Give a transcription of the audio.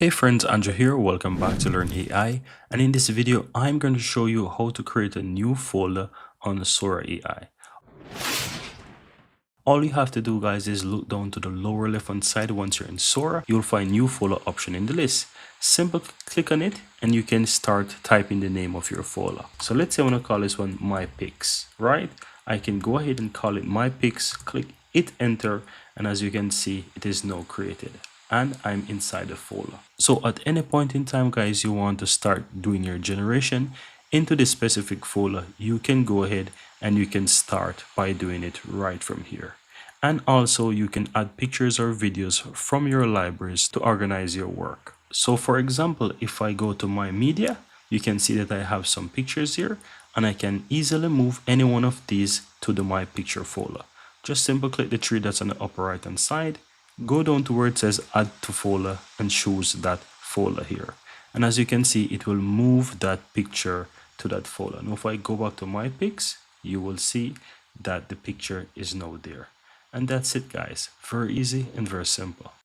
Hey friends, Andrew here. Welcome back to Learn AI. And in this video, I'm going to show you how to create a new folder on Sora AI. All you have to do, guys, is look down to the lower left hand side. Once you're in Sora, you'll find new folder option in the list. Simple click on it and you can start typing the name of your folder. So let's say I want to call this one My Pics, right? I can go ahead and call it My Pics, click hit enter, and as you can see, it is now created and I'm inside the folder. So at any point in time, guys, you want to start doing your generation into this specific folder, you can go ahead and you can start by doing it right from here. And also you can add pictures or videos from your libraries to organize your work. So for example, if I go to my media, you can see that I have some pictures here and I can easily move any one of these to the My Picture folder. Just simply click the three dots on the upper right hand side, go down to where it says add to folder and choose that folder here. And as you can see, it will move that picture to that folder. Now if I go back to my pics, you will see that the picture is now there. And that's it, guys. Very easy and very simple.